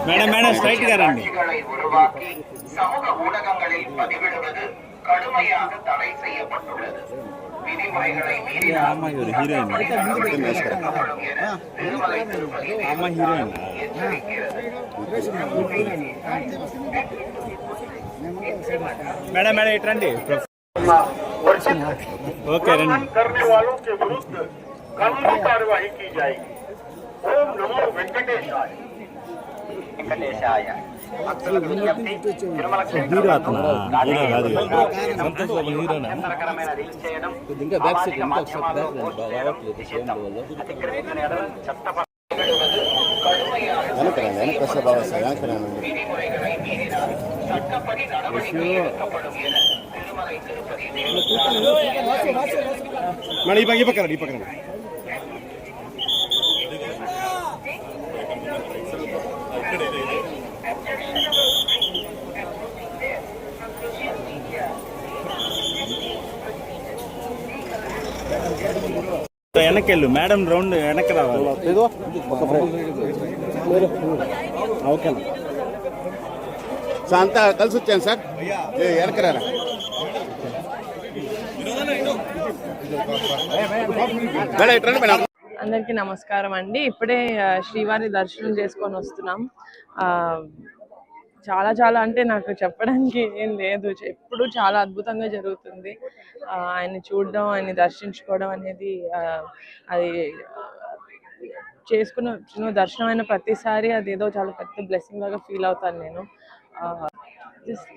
Madam madam straight காரண்டி உருவாக்கி சமூக ஊடகங்களில் பதிவிடுவது கடுமையாக தடை செய்யப்பட்டுள்ளது. விதிமுறைகளை மீறினால் திருமலை திருப்பதி எச்சரிக்கிறது. மேடம் மேடம் ఇట్రండి ఓకే రండి करने वालों के विरुद्ध कानूनी कार्यवाही की जाएगी। ओम नमो वेंकटेशाय। ఈ పక్కన వెనకెళ్ళు మేడం రౌండ్ వెనక్కి రావాలి. ఓకే సార్ అంతా కలిసి వచ్చాను సార్ వెనక్కి రారా. అందరికీ నమస్కారం అండి. ఇప్పుడే శ్రీవారి దర్శనం చేసుకొని వస్తున్నాం. చాలా చాలా అంటే నాకు చెప్పడానికి ఏం లేదు, ఎప్పుడు చాలా అద్భుతంగా జరుగుతుంది. ఆయన్ని చూడడం, ఆయన్ని దర్శించుకోవడం అనేది అది చేసుకున్న దర్శనమైన ప్రతిసారి అదేదో చాలా పెద్ద బ్లెస్సింగ్ లాగా ఫీల్ అవుతాను నేను.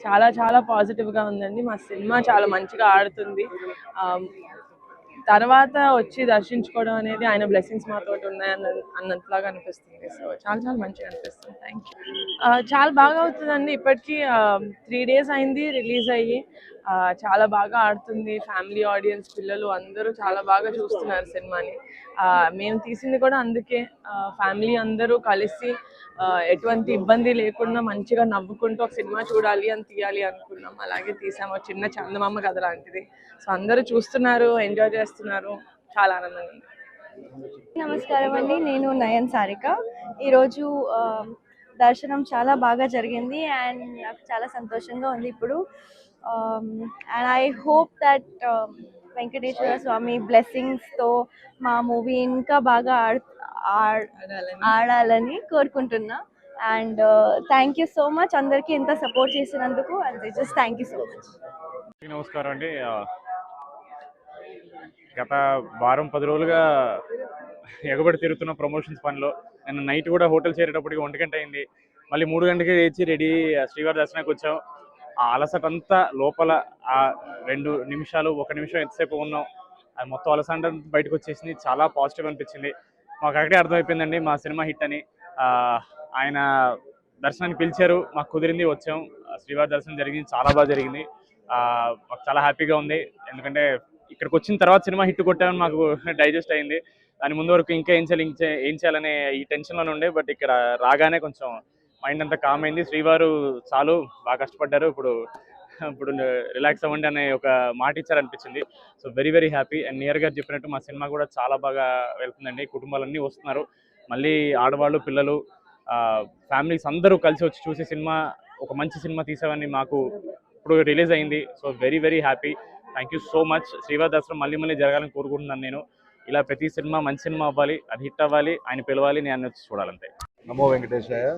చాలా చాలా పాజిటివ్గా ఉందండి. మా సినిమా చాలా మంచిగా ఆడుతుంది. తర్వాత వచ్చి దర్శించుకోవడం అనేది ఆయన బ్లెస్సింగ్స్ మాతో అన్నట్లాగా అనిపిస్తుంది. సో చాలా చాలా మంచిగా అనిపిస్తుంది. Thank you. చాలా బాగా అవుతుందండి. ఇప్పటికీ 3 days అయింది రిలీజ్ అయ్యి. చాలా బాగా ఆడుతుంది. ఫ్యామిలీ ఆడియన్స్, పిల్లలు అందరూ చాలా బాగా చూస్తున్నారు సినిమాని. మేము తీసింది కూడా అందుకే, ఫ్యామిలీ అందరూ కలిసి ఎటువంటి ఇబ్బంది లేకుండా మంచిగా నవ్వుకుంటూ ఒక సినిమా చూడాలి అని తీయాలి అనుకున్నాం. అలాగే తీసాము. చిన్న చందమామ కథ లాంటిది. సో అందరూ చూస్తున్నారు, ఎంజాయ్ చేస్తున్నారు. చాలా ఆనందంగా ఉంది. నమస్కారం అండి, నేను నయన్ సారిక. ఈరోజు దర్శనం చాలా బాగా జరిగింది అండ్ నాకు చాలా సంతోషంగా ఉంది ఇప్పుడు. And I hope that Venkateswara Swamy బ్లెస్సింగ్స్తో మా మూవీ ఇంకా బాగా ఆడాలని కోరుకుంటున్నా. And thank you so much అందరికీ ఇంత సపోర్ట్ చేసినందుకు. And just thank you so much. నమస్కారం అండి. గత వారం 10 రోజులుగా ఎగబడి తిరుగుతున్న ప్రమోషన్స్ పనిలో నేను నైట్ కూడా హోటల్ చేరేటప్పటికి 1 గంట అయింది. మళ్ళీ 3 గంటలకి లేచి రెడీ శ్రీవారి దర్శనానికి వచ్చాం. ఆ అలసట అంతా లోపల ఆ 2 నిమిషాలు 1 నిమిషం ఎంతసేపు ఉన్నాం, అది మొత్తం అలసట బయటకు వచ్చేసింది. చాలా పాజిటివ్ అనిపించింది. మాకు అక్కడే అర్థమైపోయిందండి మా సినిమా హిట్ అని. ఆయన దర్శనానికి పిలిచారు, మాకు కుదిరింది, వచ్చాం. శ్రీవారి దర్శనం జరిగింది, చాలా బాగా జరిగింది. మాకు చాలా హ్యాపీగా ఉంది. ఎందుకంటే ఇక్కడికి వచ్చిన తర్వాత సినిమా హిట్ కొట్టామని మాకు డైజెస్ట్ అయింది. దాని ముందు వరకు ఇంకా ఏం చేయాలనే ఈ టెన్షన్లోనే ఉండే. బట్ ఇక్కడ రాగానే కొంచెం మైండ్ అంతా కామ్ అయింది. శ్రీవారు చాలు బాగా కష్టపడ్డారు, ఇప్పుడు రిలాక్స్ అవ్వండి అనే ఒక మాట ఇచ్చారనిపించింది. So very very happy. And నియర్ గారు చెప్పినట్టు మా సినిమా కూడా చాలా బాగా వెళ్తుందండి. కుటుంబాలన్నీ వస్తున్నారు, మళ్ళీ ఆడవాళ్ళు, పిల్లలు, ఫ్యామిలీస్ అందరూ కలిసి వచ్చి చూసే సినిమా, ఒక మంచి సినిమా తీసామని మాకు ఇప్పుడు రిలీజ్ అయింది. So very very happy. Thank you so much. శ్రీవారి దర్శనం మళ్ళీ మళ్ళీ జరగాలని కోరుకుంటున్నాను నేను. ఇలా ప్రతి సినిమా మంచి సినిమా అవ్వాలి, అది హిట్ అవ్వాలి, ఆయన పిలవాలి, నేను వచ్చి చూడాలంతే. నమో వెంకటేశాయ.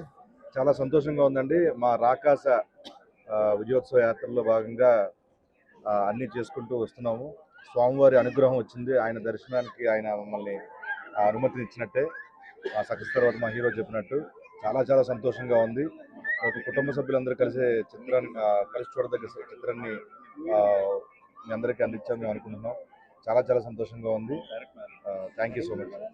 చాలా సంతోషంగా ఉందండి. మా రాకాస విజయోత్సవ యాత్రలో భాగంగా అన్నీ చేసుకుంటూ వస్తున్నాము. స్వామివారి అనుగ్రహం వచ్చింది. ఆయన దర్శనానికి ఆయన మమ్మల్ని అనుమతినిచ్చినట్టే. సక్సెస్ తర్వాత మా హీరో చెప్పినట్టు చాలా చాలా సంతోషంగా ఉంది. ఒక కుటుంబ సభ్యులందరూ కలిసి చూడదగ్గ చిత్రాన్ని మీ అందరికీ అందించామని మేము అనుకుంటున్నాం. చాలా చాలా సంతోషంగా ఉంది. Thank you so much.